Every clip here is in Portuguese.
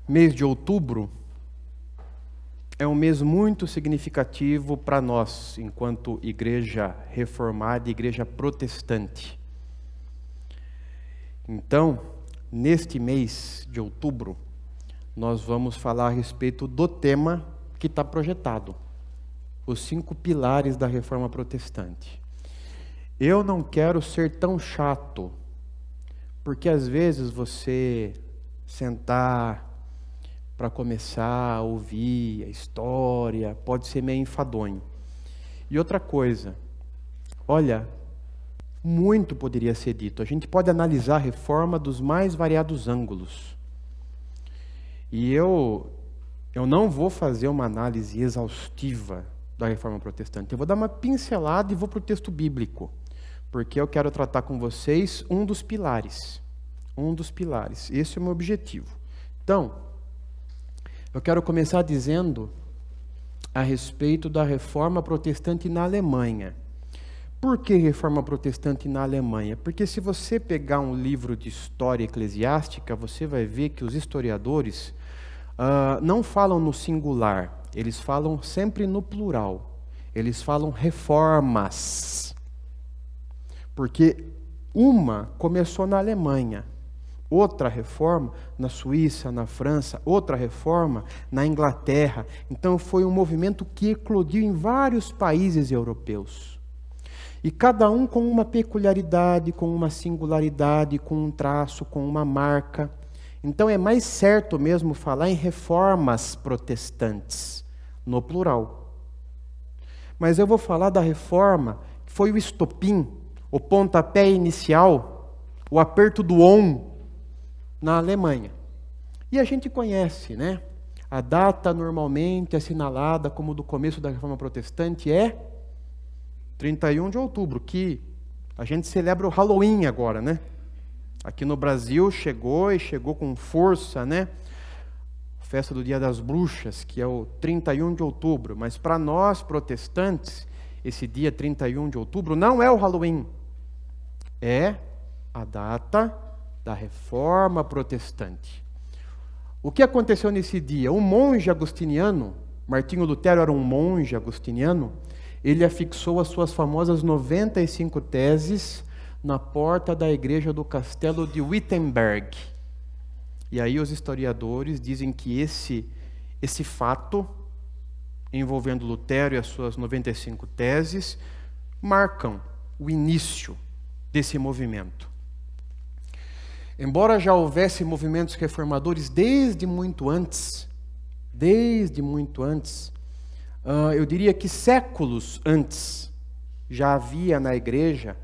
Mês de outubro é um mês muito significativo para nós, enquanto igreja reformada e igreja protestante. Então, neste mês de outubro, nós vamos falar a respeito do tema que está projetado, os 5 pilares da reforma protestante. Eu não quero ser tão chato, porque às vezes você sentar para começar a ouvir a história pode ser meio enfadonho. E outra coisa, olha, muito poderia ser dito. A gente pode analisar a reforma dos mais variados ângulos. E eu não vou fazer uma análise exaustiva da reforma protestante. Eu vou dar uma pincelada e vou para o texto bíblico, porque eu quero tratar com vocês um dos pilares. Esse é o meu objetivo. Então, eu quero começar dizendo a respeito da reforma protestante na Alemanha. Por que reforma protestante na Alemanha? Porque se você pegar um livro de história eclesiástica, você vai ver que os historiadores não falam no singular, eles falam sempre no plural. Eles falam reformas. Porque uma começou na Alemanha, outra reforma na Suíça, na França, outra reforma na Inglaterra. Então foi um movimento que eclodiu em vários países europeus. E cada um com uma peculiaridade, com uma singularidade, com um traço, com uma marca. Então é mais certo mesmo falar em reformas protestantes, no plural. Mas eu vou falar da reforma que foi o estopim, o pontapé inicial, o aperto do na Alemanha. E a gente conhece, né? A data normalmente assinalada como do começo da Reforma Protestante é 31 de outubro, que a gente celebra o Halloween agora, né? Aqui no Brasil chegou com força, né? A festa do Dia das Bruxas, que é o 31 de outubro. Mas para nós protestantes, esse dia 31 de outubro não é o Halloween. É a data da Reforma Protestante. O que aconteceu nesse dia? Um monge agostiniano, Martinho Lutero era um monge agostiniano, ele afixou as suas famosas 95 teses na porta da igreja do castelo de Wittenberg. E aí os historiadores dizem que esse fato, envolvendo Lutero e as suas 95 teses, marcam o início desse movimento. Embora já houvesse movimentos reformadores desde muito antes, eu diria que séculos antes, já havia na igreja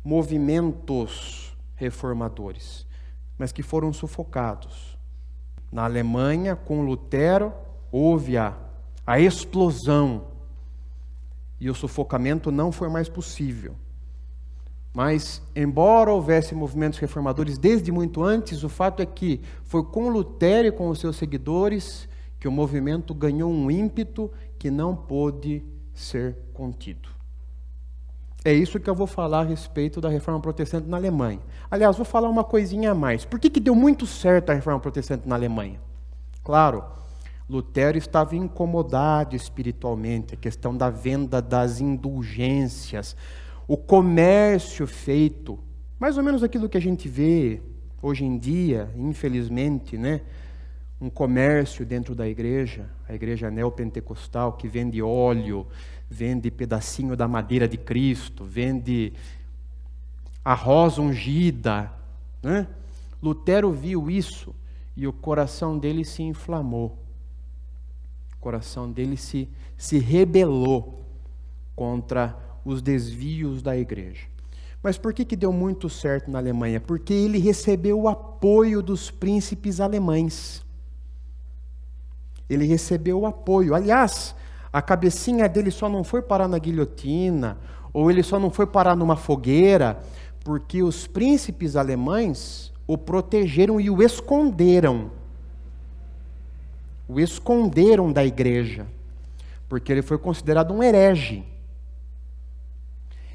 movimentos reformadores, mas que foram sufocados. Na Alemanha, com Lutero, houve a explosão, e o sufocamento não foi mais possível. Mas, embora houvesse movimentos reformadores desde muito antes, o fato é que foi com Lutero e com os seus seguidores que o movimento ganhou um ímpeto que não pôde ser contido. É isso que eu vou falar a respeito da Reforma Protestante na Alemanha. Aliás, vou falar uma coisinha a mais. Por que deu muito certo a Reforma Protestante na Alemanha? Claro, Lutero estava incomodado espiritualmente, a questão da venda das indulgências, o comércio feito, mais ou menos aquilo que a gente vê hoje em dia, infelizmente, né? Um comércio dentro da igreja, a igreja neopentecostal, que vende óleo, vende pedacinho da madeira de Cristo, vende a rosa ungida, né? Lutero viu isso e o coração dele se inflamou. O coração dele se rebelou contra os desvios da igreja. Mas por que deu muito certo na Alemanha? Porque ele recebeu o apoio dos príncipes alemães. Ele recebeu o apoio. Aliás, a cabecinha dele só não foi parar na guilhotina, ou ele só não foi parar numa fogueira, porque os príncipes alemães o protegeram e o esconderam. O esconderam da igreja, porque ele foi considerado um herege.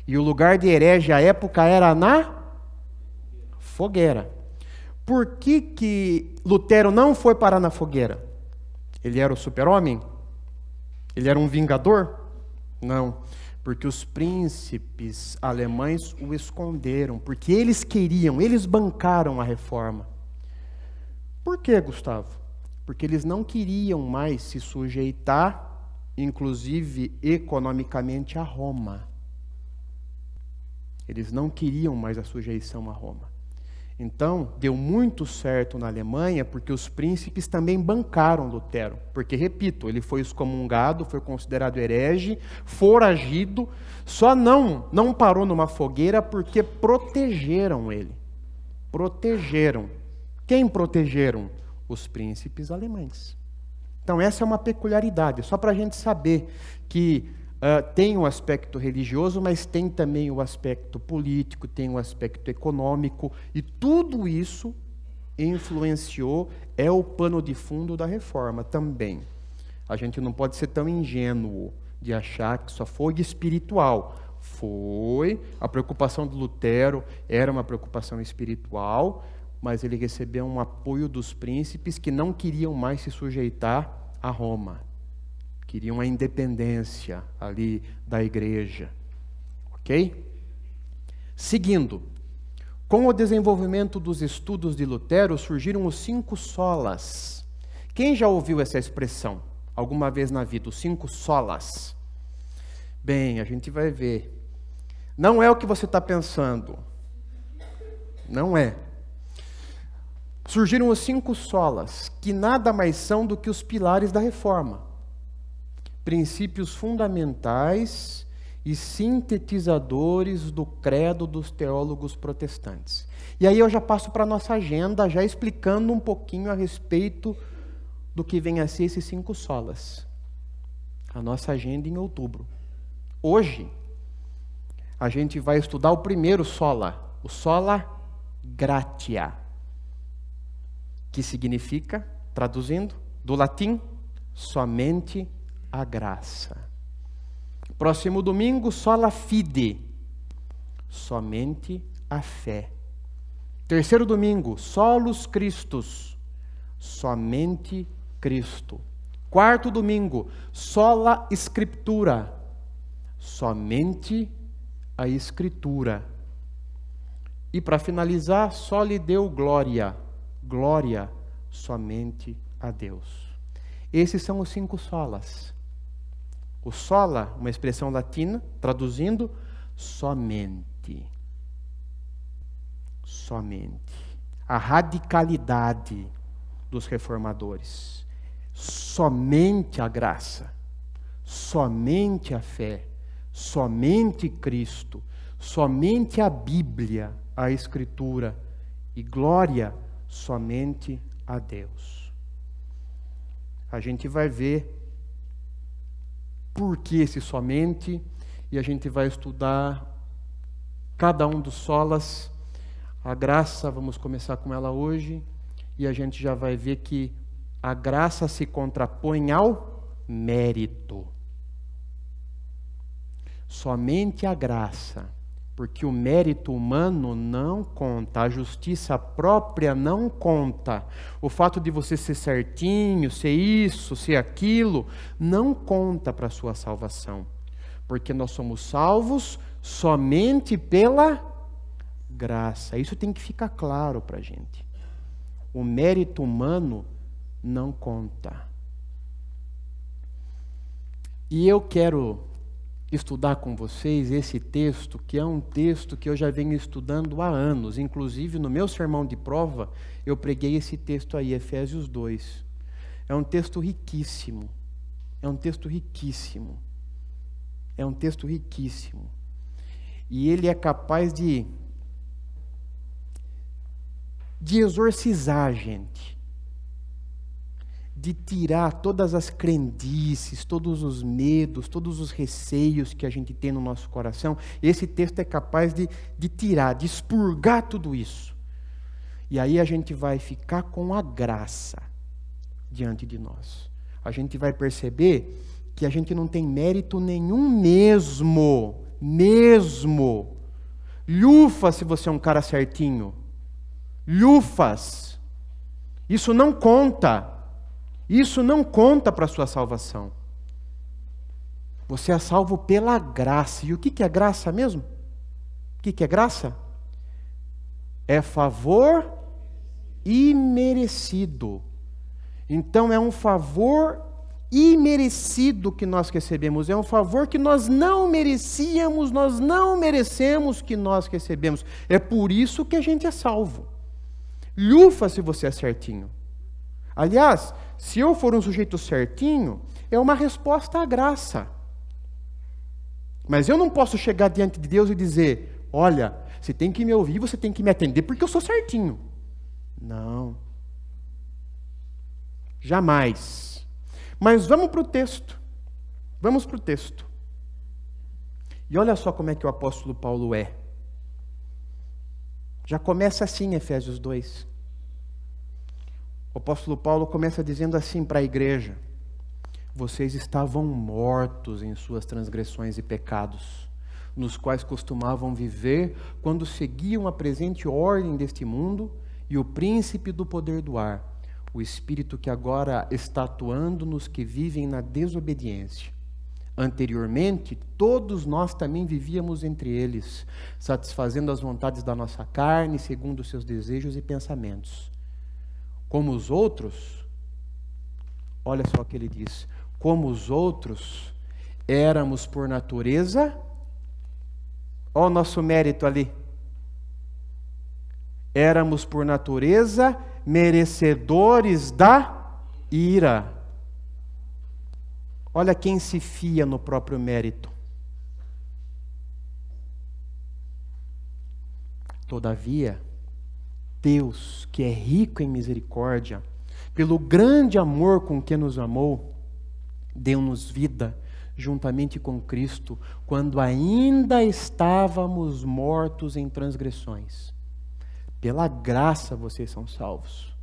E o lugar de herege à época era na fogueira. Por que Lutero não foi parar na fogueira? Ele era o super-homem? Ele era um vingador? Não, porque os príncipes alemães o esconderam, porque eles queriam, eles bancaram a reforma. Por quê, Gustavo? Porque eles não queriam mais se sujeitar, inclusive economicamente, a Roma. Eles não queriam mais a sujeição a Roma. Então, deu muito certo na Alemanha, porque os príncipes também bancaram Lutero. Porque, repito, ele foi excomungado, foi considerado herege, foragido, só não parou numa fogueira porque protegeram ele. Protegeram. Quem protegeram? Os príncipes alemães. Então, essa é uma peculiaridade, só para a gente saber que tem o aspecto religioso, mas tem também o aspecto político, tem o aspecto econômico, e tudo isso influenciou, é o pano de fundo da reforma também. A gente não pode ser tão ingênuo de achar que só foi espiritual. Foi, a preocupação de Lutero era uma preocupação espiritual, mas ele recebeu um apoio dos príncipes que não queriam mais se sujeitar a Roma. Queriam a independência ali da igreja. Ok? Seguindo, com o desenvolvimento dos estudos de Lutero, surgiram os 5 solas. Quem já ouviu essa expressão alguma vez na vida, os 5 solas? Bem, a gente vai ver. Não é o que você está pensando. Não é. Surgiram os 5 solas, que nada mais são do que os pilares da reforma. Princípios fundamentais e sintetizadores do credo dos teólogos protestantes. E aí eu já passo para a nossa agenda, já explicando um pouquinho a respeito do que vem a ser esses 5 solas. A nossa agenda em outubro. Hoje, a gente vai estudar o primeiro sola, o sola gratia, que significa, traduzindo, do latim, somente a graça. Próximo domingo, sola fide, somente a fé. Terceiro domingo, solus Christus, somente Cristo. Quarto domingo, sola Scriptura, somente a Escritura. E para finalizar, soli Deo gloria, glória somente a Deus. Esses são os 5 solas. O sola, uma expressão latina, traduzindo, somente. Somente. A radicalidade dos reformadores. Somente a graça. Somente a fé. Somente Cristo. Somente a Bíblia, a Escritura. E glória somente a Deus. A gente vai ver por que esse somente, e a gente vai estudar cada um dos solas. A graça, vamos começar com ela hoje, e a gente já vai ver que a graça se contrapõe ao mérito. Somente a graça, porque o mérito humano não conta, a justiça própria não conta. O fato de você ser certinho, ser isso, ser aquilo, não conta para a sua salvação. Porque nós somos salvos somente pela graça. Isso tem que ficar claro para a gente. O mérito humano não conta. E eu quero estudar com vocês esse texto, que é um texto que eu já venho estudando há anos. Inclusive, no meu sermão de prova, eu preguei esse texto aí, Efésios 2. É um texto riquíssimo. É um texto riquíssimo. É um texto riquíssimo. E ele é capaz de exorcizar a gente. De tirar todas as crendices, todos os medos, todos os receios que a gente tem no nosso coração. Esse texto é capaz de tirar, de expurgar tudo isso. E aí a gente vai ficar com a graça diante de nós. A gente vai perceber que a gente não tem mérito nenhum mesmo. Lufa se você é um cara certinho. lhufas. Isso não conta. Isso não conta para a sua salvação. Você é salvo pela graça. E o que é graça mesmo? O que é graça? É favor imerecido. Então é um favor imerecido que nós recebemos. É um favor que nós não merecíamos, nós não merecemos que nós recebemos. É por isso que a gente é salvo. Lhufa se você é certinho. Aliás, se eu for um sujeito certinho, é uma resposta à graça. Mas eu não posso chegar diante de Deus e dizer, olha, você tem que me ouvir, você tem que me atender, porque eu sou certinho. Não. Jamais. Mas vamos para o texto. Vamos para o texto. E olha só como é que o apóstolo Paulo é. Já começa assim, Efésios 2. O apóstolo Paulo começa dizendo assim para a igreja: vocês estavam mortos em suas transgressões e pecados, nos quais costumavam viver quando seguiam a presente ordem deste mundo e o príncipe do poder do ar, o espírito que agora está atuando nos que vivem na desobediência. Anteriormente, todos nós também vivíamos entre eles, satisfazendo as vontades da nossa carne, segundo os seus desejos e pensamentos. Como os outros, olha só o que ele diz, como os outros, éramos por natureza, olha o nosso mérito ali, éramos por natureza merecedores da ira. Olha quem se fia no próprio mérito. Todavia, Deus, que é rico em misericórdia, pelo grande amor com que nos amou, deu-nos vida juntamente com Cristo, quando ainda estávamos mortos em transgressões. Pela graça vocês são salvos.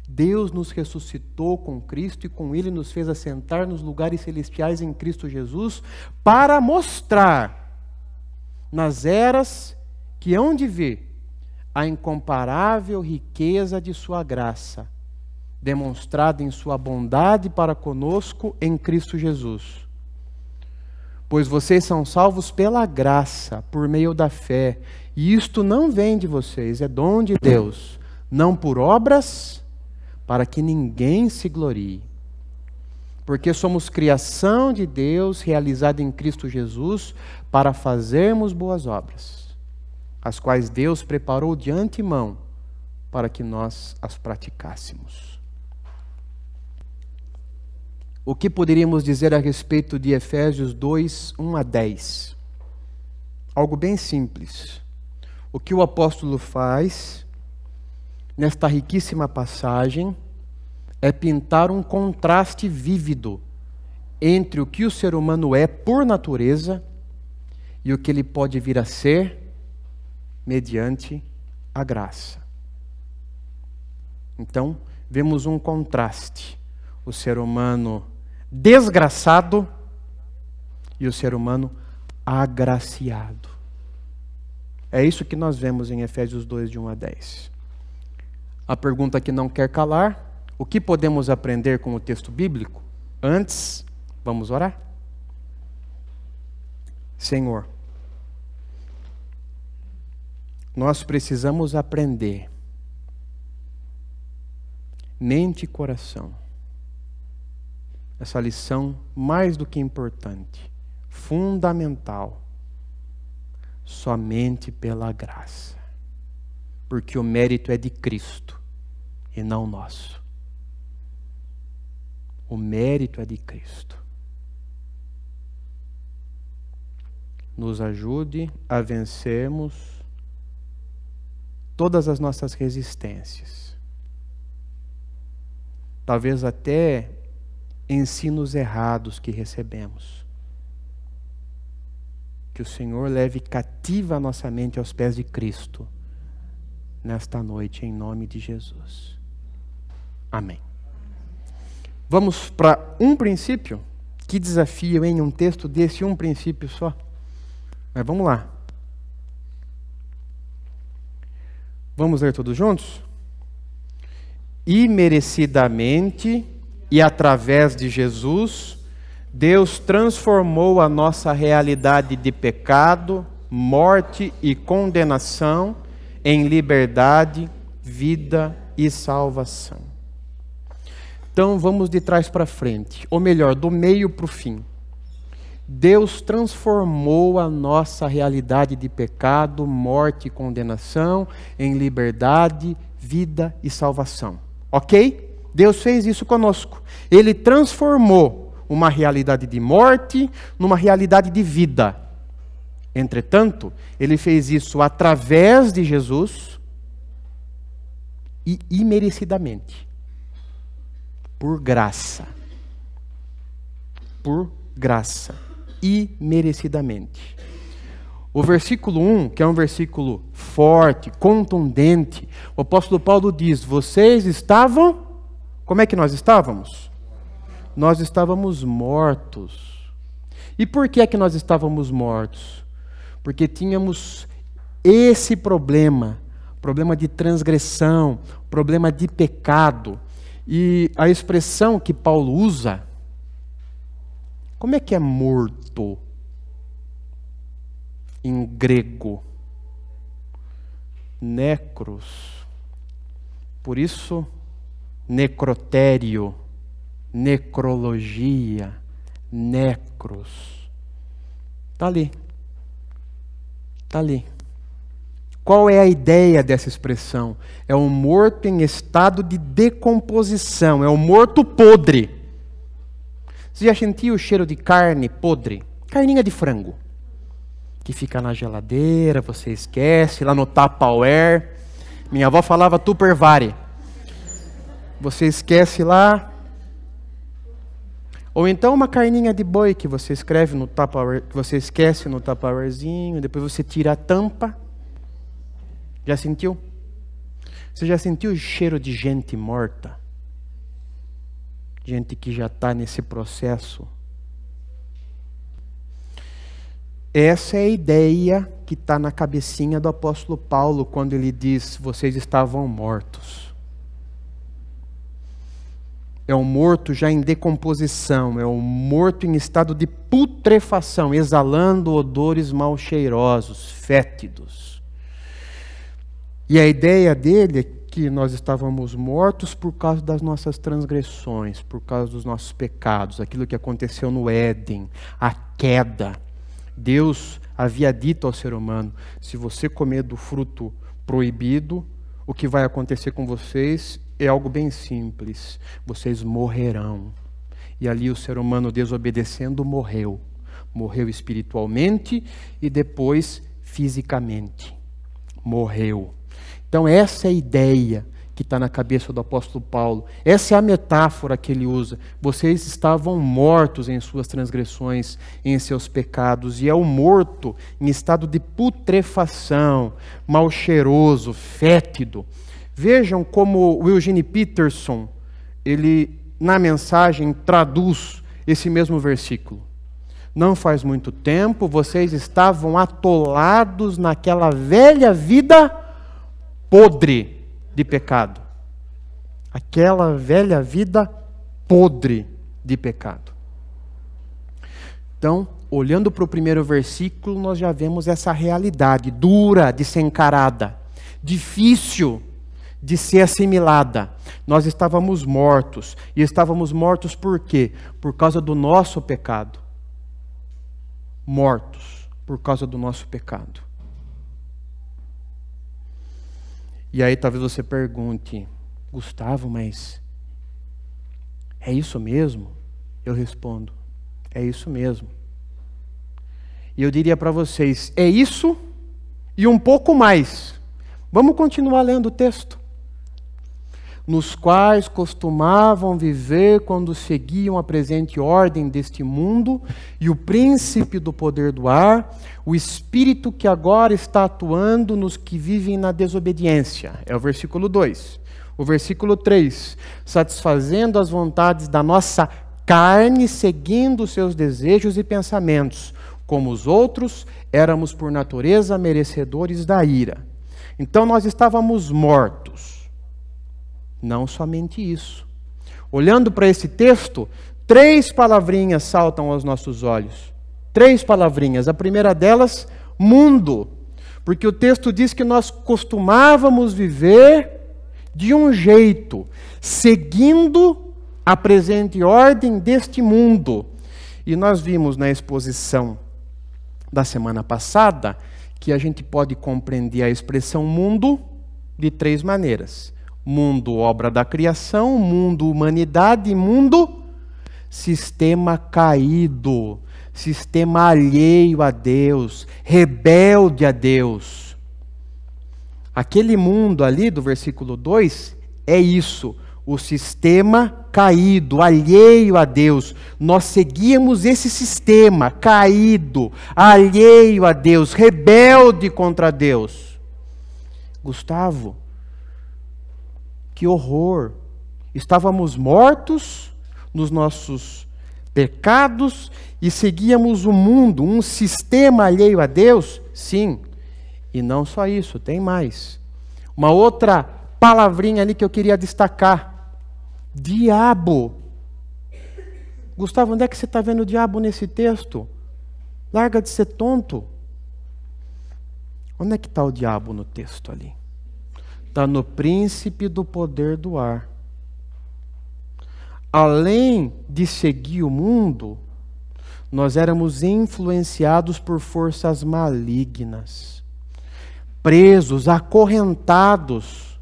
Deus nos ressuscitou com Cristo e com Ele nos fez assentar nos lugares celestiais em Cristo Jesus, para mostrar nas eras que hão de vir a incomparável riqueza de sua graça, demonstrada em sua bondade para conosco em Cristo Jesus. Pois vocês são salvos pela graça, por meio da fé, e isto não vem de vocês, é dom de Deus, não por obras, para que ninguém se glorie. Porque somos criação de Deus, realizada em Cristo Jesus, para fazermos boas obras, as quais Deus preparou de antemão, para que nós as praticássemos. O que poderíamos dizer a respeito de Efésios 2, 1 a 10? Algo bem simples. O que o apóstolo faz nesta riquíssima passagem é pintar um contraste vívido entre o que o ser humano é por natureza e o que ele pode vir a ser mediante a graça. Então, vemos um contraste. O ser humano desgraçado e o ser humano agraciado. É isso que nós vemos em Efésios 2, de 1 a 10. A pergunta que não quer calar: o que podemos aprender com o texto bíblico? Antes, vamos orar? Senhor, nós precisamos aprender, mente e coração, essa lição mais do que importante, fundamental, somente pela graça, porque o mérito é de Cristo e não nosso. O mérito é de Cristo. Nos ajude a vencermos todas as nossas resistências. Talvez até ensinos errados que recebemos. Que o Senhor leve cativa a nossa mente aos pés de Cristo nesta noite, em nome de Jesus. Amém. Vamos para um princípio. Que desafio, hein? Um texto desse, um princípio só. Mas vamos lá. Vamos ler todos juntos? Imerecidamente e através de Jesus, Deus transformou a nossa realidade de pecado, morte e condenação em liberdade, vida e salvação. Então vamos de trás para frente, ou melhor, do meio para o fim. Deus transformou a nossa realidade de pecado, morte e condenação em liberdade, vida e salvação. Ok? Deus fez isso conosco. Ele transformou uma realidade de morte numa realidade de vida. Entretanto, Ele fez isso através de Jesus e imerecidamente. Por graça. Por graça. Imerecidamente. O versículo 1, que é um versículo forte, contundente, o apóstolo Paulo diz: vocês estavam... Como é que nós estávamos? Nós estávamos mortos. E por que é que nós estávamos mortos? Porque tínhamos esse problema de transgressão, problema de pecado. E a expressão que Paulo usa, como é que é morto em grego? Necros. Por isso, necrotério, necrologia, necros. Está ali. Está ali. Qual é a ideia dessa expressão? É um morto em estado de decomposição, é um morto podre. Você já sentiu o cheiro de carne podre? Carninha de frango. Que fica na geladeira, você esquece, lá no Tupperware. Minha avó falava Tupperware. Você esquece lá. Ou então uma carninha de boi que você escreve no Tupperware, que você esquece no Tupperwarezinho, depois você tira a tampa. Já sentiu? Você já sentiu o cheiro de gente morta? Gente que já está nesse processo. Essa é a ideia que está na cabecinha do apóstolo Paulo quando ele diz: vocês estavam mortos. É um morto já em decomposição, é um morto em estado de putrefação, exalando odores mal cheirosos, fétidos. E a ideia dele é que nós estávamos mortos por causa das nossas transgressões, por causa dos nossos pecados, aquilo que aconteceu no Éden, a queda. Deus havia dito ao ser humano: se você comer do fruto proibido, o que vai acontecer com vocês é algo bem simples: vocês morrerão. E ali o ser humano, desobedecendo, morreu. Morreu espiritualmente e depois fisicamente. Morreu. Então essa é a ideia que está na cabeça do apóstolo Paulo. Essa é a metáfora que ele usa. Vocês estavam mortos em suas transgressões, em seus pecados. E é o morto em estado de putrefação, mal cheiroso, fétido. Vejam como o Eugene Peterson, ele na mensagem traduz esse mesmo versículo. Não faz muito tempo, vocês estavam atolados naquela velha vida podre de pecado. Aquela velha vida podre de pecado. Então, olhando para o primeiro versículo, nós já vemos essa realidade dura de ser encarada, difícil de ser assimilada. Nós estávamos mortos. E estávamos mortos por quê? Por causa do nosso pecado. Mortos por causa do nosso pecado. E aí talvez você pergunte: Gustavo, mas é isso mesmo? Eu respondo: é isso mesmo. E eu diria para vocês: é isso e um pouco mais. Vamos continuar lendo o texto. Nos quais costumavam viver quando seguiam a presente ordem deste mundo e o príncipe do poder do ar, o espírito que agora está atuando nos que vivem na desobediência. É o versículo 2. O versículo 3. Satisfazendo as vontades da nossa carne, seguindo os seus desejos e pensamentos. Como os outros, éramos por natureza merecedores da ira. Então nós estávamos mortos. Não somente isso. Olhando para esse texto, 3 palavrinhas saltam aos nossos olhos. 3 palavrinhas. A primeira delas, mundo. Porque o texto diz que nós costumávamos viver de um jeito, seguindo a presente ordem deste mundo. E nós vimos na exposição da semana passada que a gente pode compreender a expressão mundo de 3 maneiras. Mundo, obra da criação, mundo, humanidade, e mundo, sistema caído, sistema alheio a Deus, rebelde a Deus. Aquele mundo ali do versículo 2 é isso, o sistema caído, alheio a Deus. Nós seguíamos esse sistema caído, alheio a Deus, rebelde contra Deus. Gustavo, que horror! Estávamos mortos nos nossos pecados e seguíamos o mundo, um sistema alheio a Deus? Sim. E não só isso, tem mais. Uma outra palavrinha ali que eu queria destacar. Diabo. Gustavo, onde é que você está vendo o diabo nesse texto? Larga de ser tonto. Onde é que está o diabo no texto ali? Está no príncipe do poder do ar. Além de seguir o mundo, nós éramos influenciados por forças malignas, presos, acorrentados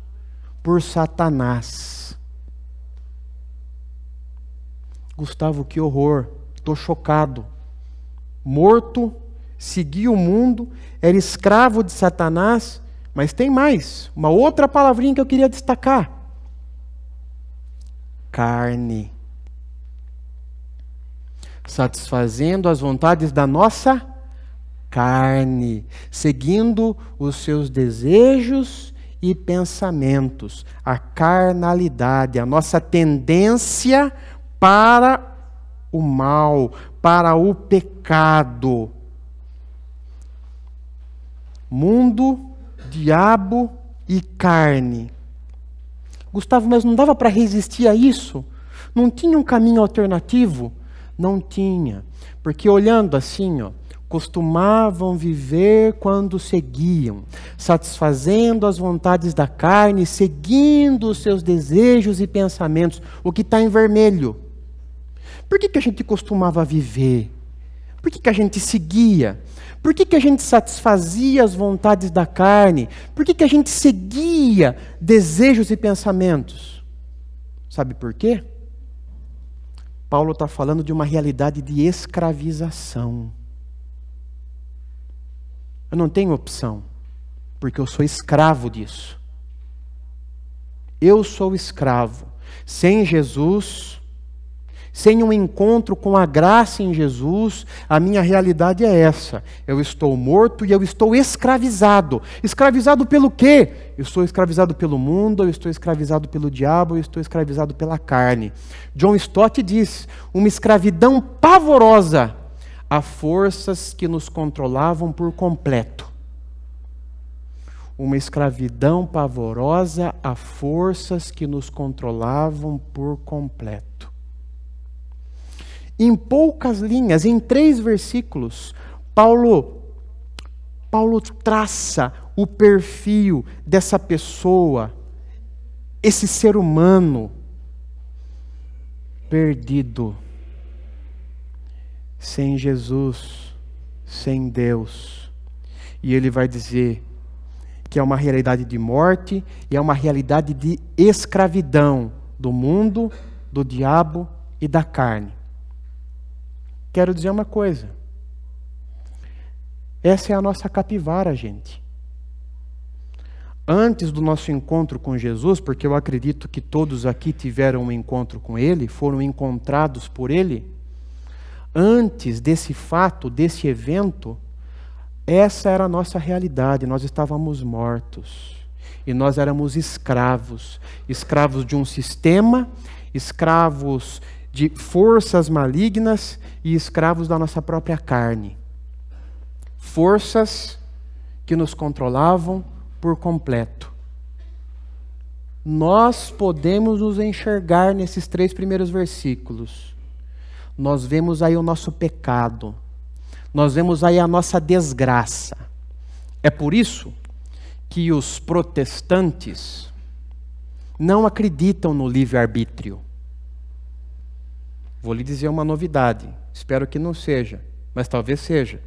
por Satanás. Gustavo, que horror, estou chocado. Morto, seguia o mundo, era escravo de Satanás, mas tem mais, uma outra palavrinha que eu queria destacar. Carne. Satisfazendo as vontades da nossa carne, seguindo os seus desejos e pensamentos, a carnalidade, a nossa tendência para o mal, para o pecado. Mundo, diabo e carne. Gustavo, mas não dava para resistir a isso? Não tinha um caminho alternativo? Não tinha, porque olhando assim, costumavam viver quando seguiam, satisfazendo as vontades da carne, seguindo os seus desejos e pensamentos, o que está em vermelho. Por que a gente costumava viver? Por que a gente seguia? Por que a gente satisfazia as vontades da carne? Por que a gente seguia desejos e pensamentos? Sabe por quê? Paulo está falando de uma realidade de escravização. Eu não tenho opção, porque eu sou escravo disso. Eu sou escravo. Sem Jesus, sem um encontro com a graça em Jesus, a minha realidade é essa. Eu estou morto e eu estou escravizado. Escravizado pelo quê? Eu estou escravizado pelo mundo, eu estou escravizado pelo diabo, eu estou escravizado pela carne. John Stott diz, uma escravidão pavorosa a forças que nos controlavam por completo. Uma escravidão pavorosa a forças que nos controlavam por completo. Em poucas linhas, em 3 versículos, Paulo traça o perfil dessa pessoa, esse ser humano perdido, sem Jesus, sem Deus. E ele vai dizer que é uma realidade de morte e é uma realidade de escravidão do mundo, do diabo e da carne. Quero dizer uma coisa. Essa é a nossa capivara, gente. Antes do nosso encontro com Jesus, porque eu acredito que todos aqui tiveram um encontro com Ele, foram encontrados por Ele, antes desse fato, desse evento, essa era a nossa realidade. Nós estávamos mortos. E nós éramos escravos. Escravos de um sistema, escravos de forças malignas e escravos da nossa própria carne. Forças que nos controlavam, por completo. Nós podemos nos enxergar nesses 3 primeiros versículos. Nós vemos aí o nosso pecado. Nós vemos aí a nossa desgraça. É por isso que os protestantes não acreditam no livre-arbítrio. Vou lhe dizer uma novidade. Espero que não seja, mas talvez seja.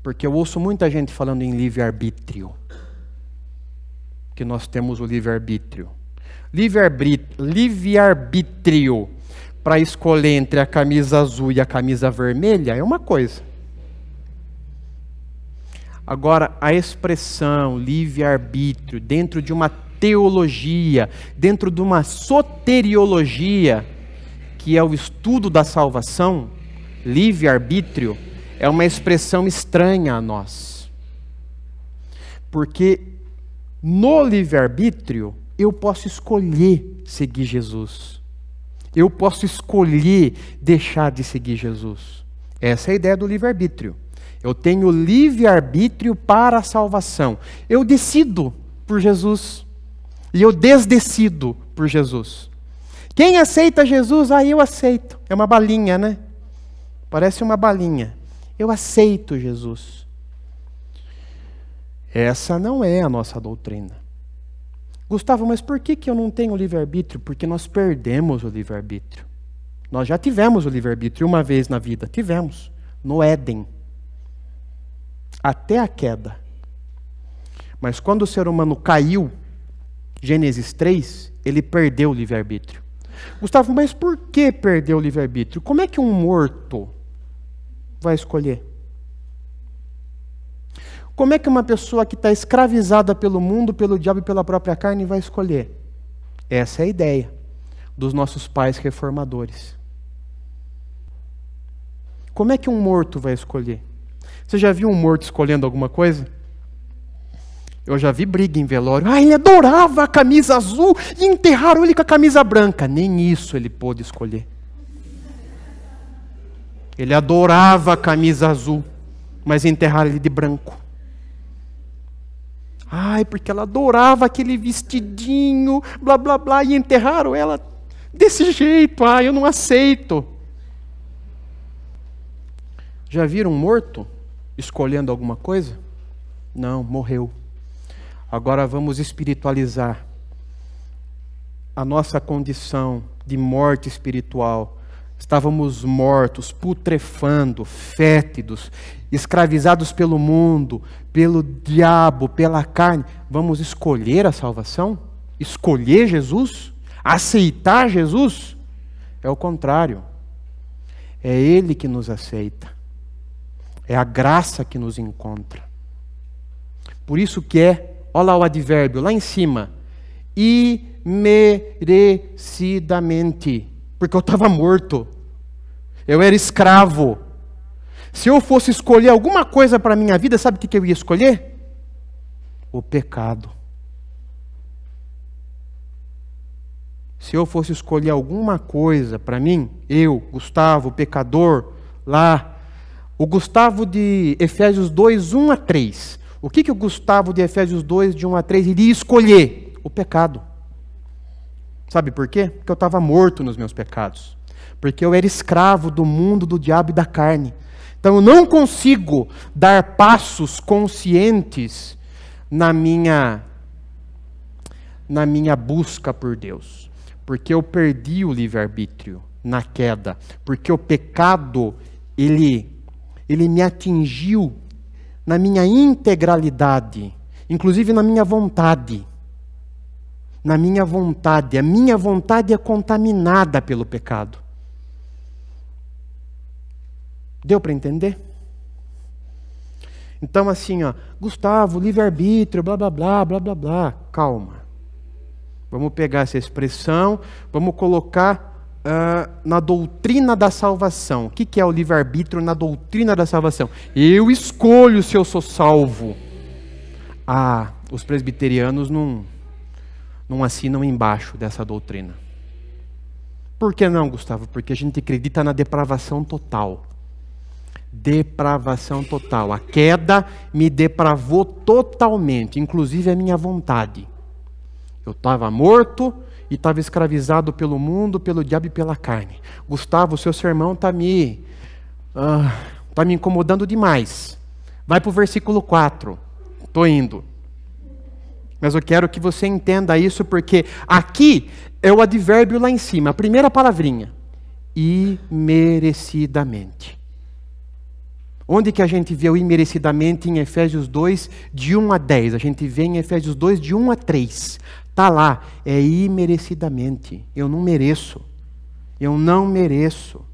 Porque eu ouço muita gente falando em livre-arbítrio. Que nós temos o livre-arbítrio. Livre-arbítrio para escolher entre a camisa azul e a camisa vermelha é uma coisa. Agora, a expressão livre-arbítrio dentro de uma teologia, dentro de uma soteriologia, que é o estudo da salvação, livre-arbítrio, é uma expressão estranha a nós. Porque no livre-arbítrio, eu posso escolher seguir Jesus. Eu posso escolher deixar de seguir Jesus. Essa é a ideia do livre-arbítrio. Eu tenho livre-arbítrio para a salvação. Eu decido por Jesus. E eu desdecido por Jesus. Quem aceita Jesus? Eu aceito. É uma balinha, né? Parece uma balinha. Eu aceito Jesus. Essa não é a nossa doutrina. Gustavo, mas por que eu não tenho livre-arbítrio? Porque nós perdemos o livre-arbítrio. Nós já tivemos o livre-arbítrio uma vez na vida. Tivemos. No Éden. Até a queda. Mas quando o ser humano caiu, Gênesis 3, ele perdeu o livre-arbítrio. Gustavo, mas por que perdeu o livre-arbítrio? Como é que um morto vai escolher? Como é que uma pessoa que está escravizada pelo mundo, pelo diabo e pela própria carne vai escolher? Essa é a ideia dos nossos pais reformadores. Como é que um morto vai escolher? Você já viu um morto escolhendo alguma coisa? Eu já vi briga em velório. Ele adorava a camisa azul e enterraram ele com a camisa branca. Nem isso ele pôde escolher. Ele adorava a camisa azul, mas enterraram ele de branco. Porque ela adorava aquele vestidinho, blá, blá, blá, e enterraram ela desse jeito. Eu não aceito. Já viram um morto escolhendo alguma coisa? Não, morreu. Agora vamos espiritualizar a nossa condição de morte espiritual. Estávamos mortos, putrefando, fétidos, escravizados pelo mundo, pelo diabo, pela carne. Vamos escolher a salvação? Escolher Jesus? Aceitar Jesus? É o contrário. É Ele que nos aceita. É a graça que nos encontra. Por isso que olha lá o advérbio, lá em cima. Imerecidamente. Porque eu estava morto. Eu era escravo. Se eu fosse escolher alguma coisa para a minha vida, sabe o que eu ia escolher? O pecado. Se eu fosse escolher alguma coisa para mim, eu, Gustavo, pecador, lá, o Gustavo de Efésios 2, 1 a 3. O que o Gustavo de Efésios 2, de 1 a 3, iria escolher? O pecado. Sabe por quê? Porque eu estava morto nos meus pecados. Porque eu era escravo do mundo, do diabo e da carne. Então eu não consigo dar passos conscientes na minha busca por Deus. Porque eu perdi o livre-arbítrio na queda. Porque o pecado, ele me atingiu na minha integralidade. Inclusive na minha vontade. Na minha vontade. A minha vontade é contaminada pelo pecado. Deu para entender? Então assim, Gustavo, livre-arbítrio, blá, blá, blá, blá, blá, blá. Calma. Vamos pegar essa expressão, vamos colocar na doutrina da salvação. O que é o livre-arbítrio na doutrina da salvação? Eu escolho se eu sou salvo. Os presbiterianos não assinam embaixo dessa doutrina. Por que não, Gustavo? Porque a gente acredita na depravação total. Depravação total. A queda me depravou totalmente, inclusive a minha vontade. Eu estava morto e estava escravizado pelo mundo, pelo diabo e pela carne. Gustavo, o seu sermão está me incomodando demais. Vai para o versículo 4. Estou indo. Mas eu quero que você entenda isso, porque aqui é o advérbio lá em cima, a primeira palavrinha. Imerecidamente. Onde que a gente vê o imerecidamente? Em Efésios 2, de 1 a 10. A gente vê em Efésios 2, de 1 a 3. Está lá, é imerecidamente. Eu não mereço. Eu não mereço.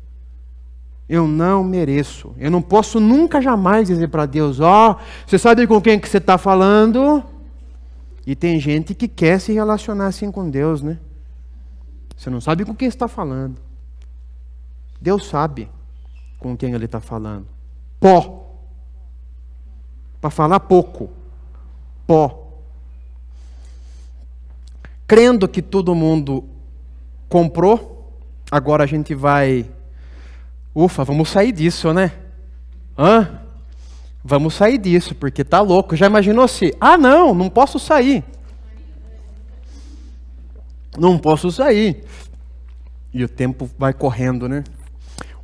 Eu não mereço. Eu não posso nunca jamais dizer para Deus, você sabe com quem que você está falando? E tem gente que quer se relacionar assim com Deus, né? Você não sabe com quem está falando. Deus sabe com quem Ele está falando. Pó. Para falar pouco. Pó. Crendo que todo mundo comprou, agora a gente vai... vamos sair disso, né? Vamos sair disso, porque tá louco. Já imaginou se... não posso sair. Não posso sair. E o tempo vai correndo, né?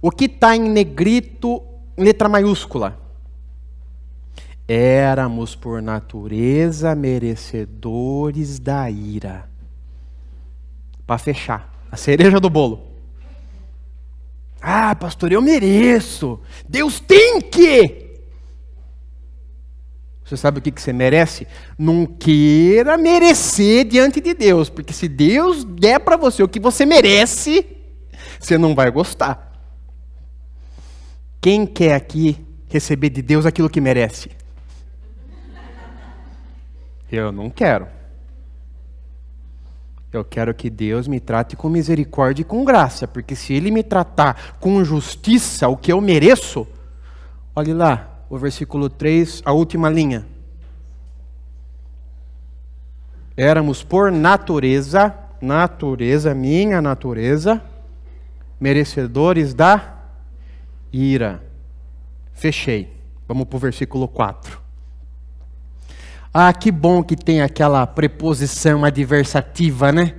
O que está em negrito, letra maiúscula? Éramos por natureza merecedores da ira. Para fechar, a cereja do bolo. Pastor, eu mereço. Deus tem que... Você sabe o que você merece? Não queira merecer diante de Deus, porque se Deus der para você o que você merece, você não vai gostar. Quem quer aqui receber de Deus aquilo que merece? Eu não quero. Eu quero que Deus me trate com misericórdia e com graça, porque se Ele me tratar com justiça, o que eu mereço, olhe lá, o versículo 3, a última linha. Éramos por natureza, minha natureza, merecedores da ira. Fechei. Vamos para o versículo 4. Que bom que tem aquela preposição adversativa, né?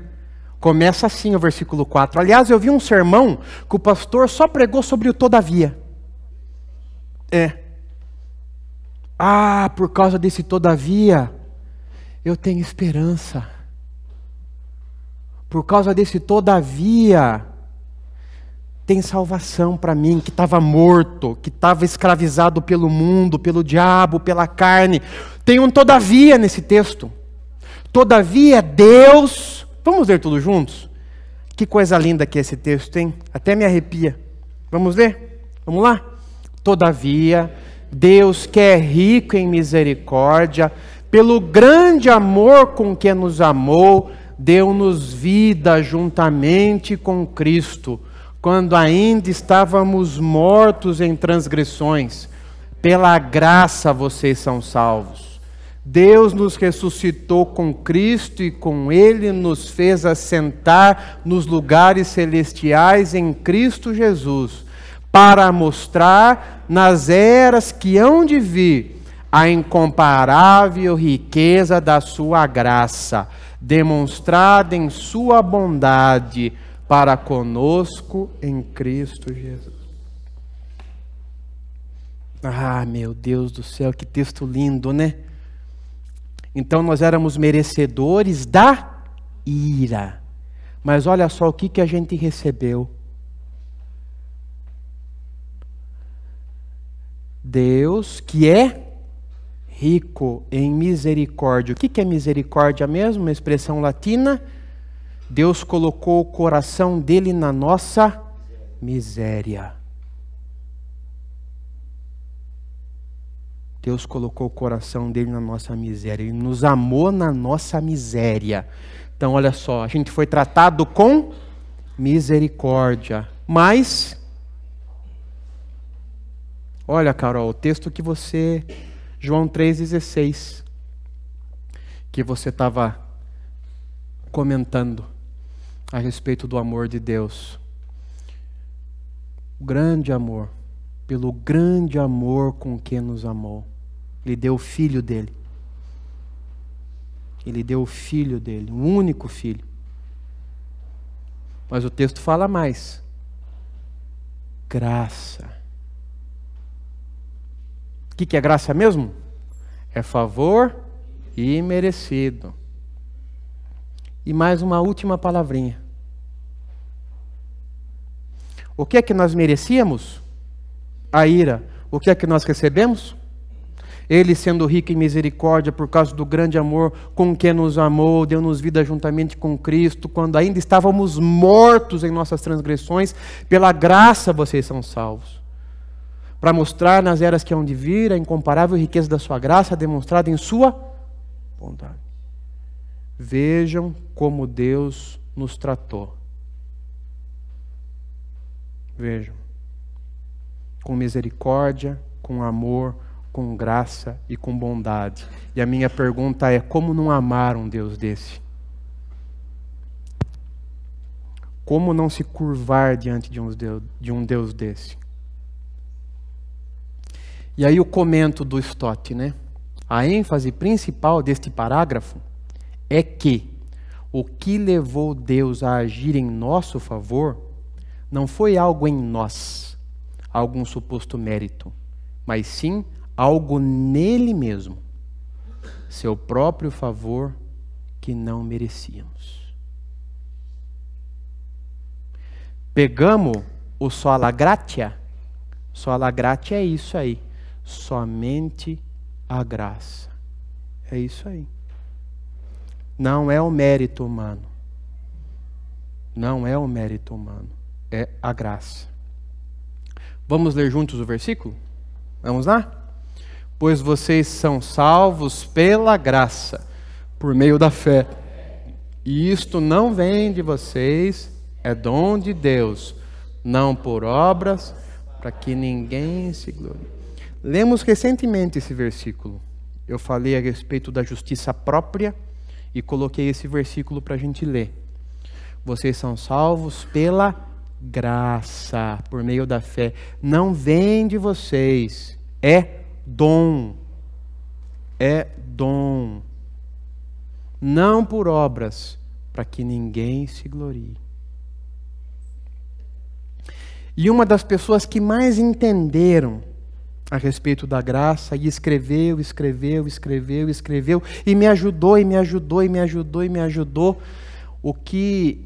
Começa assim o versículo 4. Aliás, eu vi um sermão que o pastor só pregou sobre o todavia. Por causa desse todavia, eu tenho esperança. Por causa desse todavia, tem salvação para mim, que estava morto, que estava escravizado pelo mundo, pelo diabo, pela carne. Tem um todavia nesse texto. Todavia, Deus... Vamos ler tudo juntos? Que coisa linda que é esse texto, hein? Até me arrepia. Vamos ler? Vamos lá? Todavia, Deus que é rico em misericórdia, pelo grande amor com que nos amou, deu-nos vida juntamente com Cristo, quando ainda estávamos mortos em transgressões. Pela graça vocês são salvos. Deus nos ressuscitou com Cristo e com Ele nos fez assentar nos lugares celestiais em Cristo Jesus, para mostrar nas eras que hão de vir a incomparável riqueza da sua graça, demonstrada em sua bondade para conosco em Cristo Jesus. Meu Deus do céu, que texto lindo, né? Então nós éramos merecedores da ira. Mas olha só o que a gente recebeu. Deus que é rico em misericórdia. O que é misericórdia mesmo? Uma expressão latina. Deus colocou o coração dele na nossa miséria. Deus colocou o coração dele na nossa miséria. Ele nos amou na nossa miséria. Então, olha só, a gente foi tratado com misericórdia. Mas, olha, Carol, o texto que você... João 3,16, que você estava comentando a respeito do amor de Deus. O grande amor pelo grande amor com que nos amou. Ele deu o filho dele. Ele deu o filho dele, um único filho. Mas o texto fala mais. Graça. O que é graça mesmo? É favor imerecido. E mais uma última palavrinha. O que é que nós merecíamos? A ira. O que é que nós recebemos? Ele, sendo rico em misericórdia, por causa do grande amor com que nos amou, deu-nos vida juntamente com Cristo, quando ainda estávamos mortos em nossas transgressões, pela graça vocês são salvos. Para mostrar nas eras que hão de vir a incomparável riqueza da sua graça, demonstrada em sua bondade. Vejam como Deus nos tratou. Vejam. Com misericórdia, com amor, com graça e com bondade. E a minha pergunta é: como não amar um Deus desse? Como não se curvar diante de um Deus desse? E aí o comento do Stott, né? A ênfase principal deste parágrafo é que o que levou Deus a agir em nosso favor não foi algo em nós, algum suposto mérito, mas sim algo nele mesmo, seu próprio favor que não merecíamos. Pegamos o sola gratia é isso aí, somente a graça, é isso aí. Não é o mérito humano, não é o mérito humano, é a graça. Vamos ler juntos o versículo? Vamos lá? Pois vocês são salvos pela graça, por meio da fé. E isto não vem de vocês, é dom de Deus, não por obras, para que ninguém se glorie. Lemos recentemente esse versículo. Eu falei a respeito da justiça própria e coloquei esse versículo para a gente ler. Vocês são salvos pela graça, por meio da fé. Não vem de vocês, é dom. É dom. Não por obras, para que ninguém se glorie. E uma das pessoas que mais entenderam a respeito da graça, e escreveu, e me ajudou, o que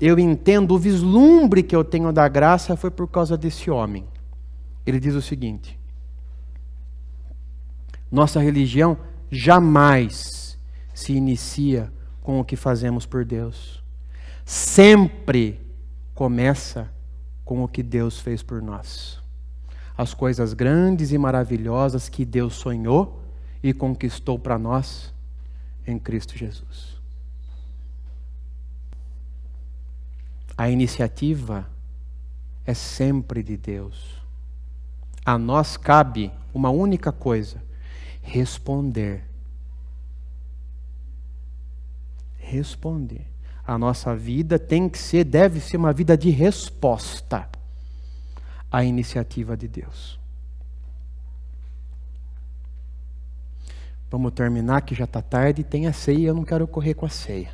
eu entendo, o vislumbre que eu tenho da graça foi por causa desse homem. Ele diz o seguinte: nossa religião jamais se inicia com o que fazemos por Deus. Sempre começa com o que Deus fez por nós. As coisas grandes e maravilhosas que Deus sonhou e conquistou para nós em Cristo Jesus. A iniciativa é sempre de Deus. A nós cabe uma única coisa: responder. Responder. A nossa vida deve ser uma vida de resposta à iniciativa de Deus. Vamos terminar, que já está tarde, tem a ceia, eu não quero correr com a ceia.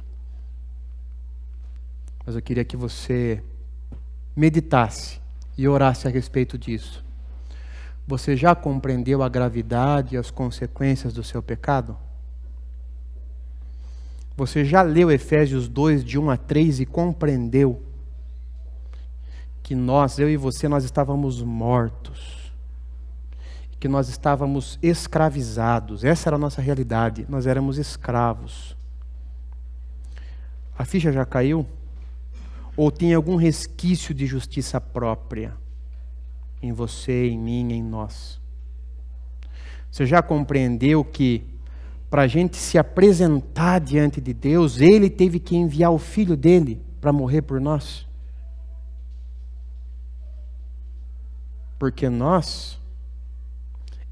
Mas eu queria que você meditasse e orasse a respeito disso. Você já compreendeu a gravidade e as consequências do seu pecado? Você já leu Efésios 2, de 1 a 3 e compreendeu que eu e você, nós estávamos mortos, que nós estávamos escravizados? Essa era a nossa realidade, nós éramos escravos. A ficha já caiu? Ou tem algum resquício de justiça própria em você, em mim, em nós? Você já compreendeu que para a gente se apresentar diante de Deus, Ele teve que enviar o Filho dele para morrer por nós? Porque nós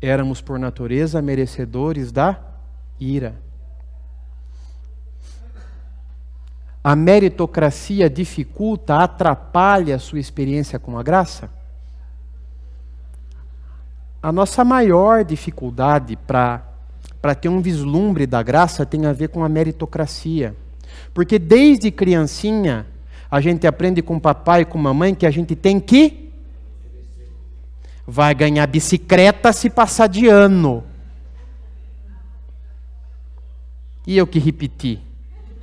éramos por natureza merecedores da ira. A meritocracia dificulta, atrapalha a sua experiência com a graça? A nossa maior dificuldade para ter um vislumbre da graça tem a ver com a meritocracia. Porque desde criancinha, a gente aprende com o papai e com a mamãe que a gente tem que vai ganhar bicicleta se passar de ano. E eu que repeti?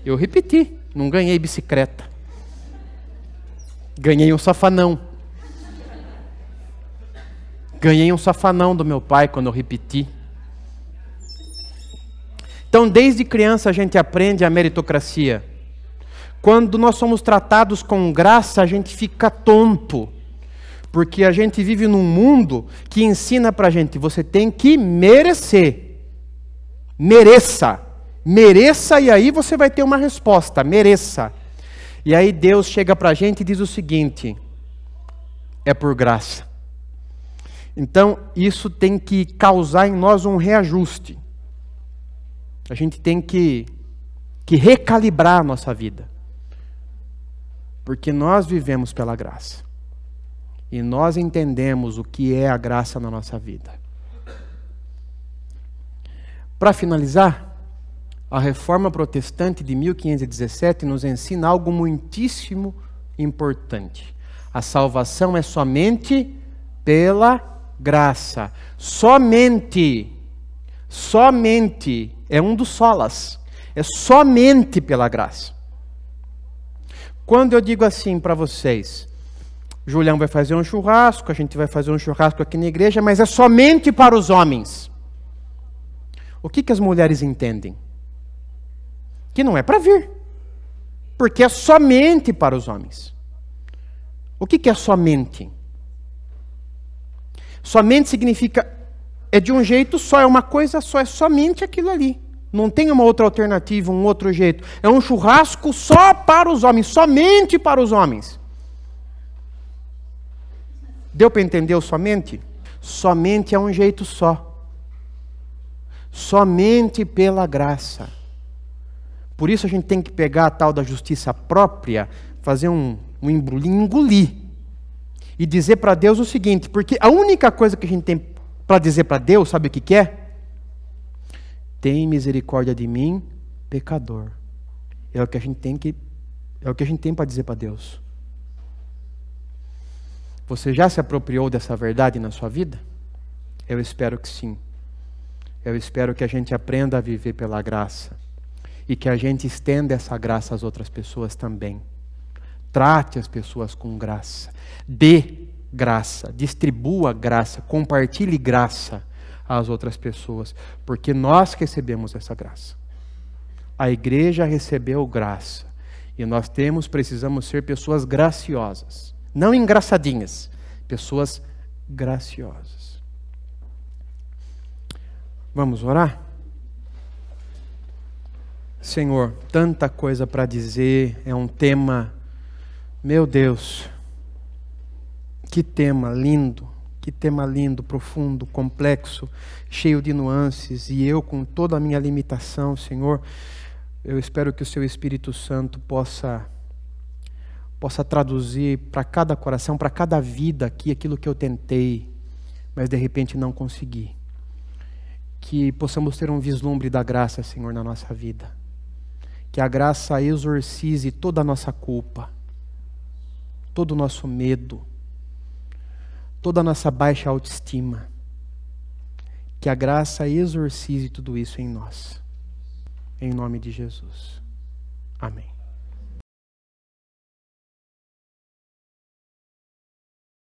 Eu repeti, não ganhei bicicleta. Ganhei um safanão. Ganhei um safanão do meu pai quando eu repeti. Então, desde criança a gente aprende a meritocracia. Quando nós somos tratados com graça, a gente fica tonto. Porque a gente vive num mundo que ensina pra gente, você tem que merecer. Mereça. Mereça e aí você vai ter uma resposta. Mereça. E aí Deus chega pra gente e diz o seguinte, é por graça. Então, isso tem que causar em nós um reajuste. A gente tem que recalibrar a nossa vida. Porque nós vivemos pela graça. E nós entendemos o que é a graça na nossa vida. Para finalizar, a Reforma Protestante de 1517 nos ensina algo muitíssimo importante. A salvação é somente pela graça. Somente é um dos solas. É somente pela graça. Quando eu digo assim para vocês, Julião vai fazer um churrasco, a gente vai fazer um churrasco aqui na igreja, mas é somente para os homens. O que as mulheres entendem? Que não é para vir. Porque é somente para os homens. O que é somente? Somente significa, é de um jeito só, é uma coisa só, é somente aquilo ali. Não tem uma outra alternativa, um outro jeito. É um churrasco só para os homens, somente para os homens. Deu para entender o somente? Somente é um jeito só. Somente pela graça. Por isso a gente tem que pegar a tal da justiça própria, fazer um embrulhinho, engolir. E dizer para Deus o seguinte, porque a única coisa que a gente tem para dizer para Deus, sabe o que é? Tem misericórdia de mim, pecador. É o que a gente tem para dizer para Deus. Você já se apropriou dessa verdade na sua vida? Eu espero que sim. Eu espero que a gente aprenda a viver pela graça. E que a gente estenda essa graça às outras pessoas também. Trate as pessoas com graça. Dê graça. Distribua graça. Compartilhe graça às outras pessoas. Porque nós recebemos essa graça. A igreja recebeu graça. E nós precisamos ser pessoas graciosas. Não engraçadinhas. Pessoas graciosas. Vamos orar? Senhor, tanta coisa para dizer, é um tema, meu Deus, que tema lindo, profundo, complexo, cheio de nuances, e eu com toda a minha limitação, Senhor, eu espero que o Seu Espírito Santo possa traduzir para cada coração, para cada vida aqui, aquilo que eu tentei, mas de repente não consegui. Que possamos ter um vislumbre da graça, Senhor, na nossa vida. Que a graça exorcize toda a nossa culpa, todo o nosso medo, toda a nossa baixa autoestima. Que a graça exorcize tudo isso em nós. Em nome de Jesus. Amém.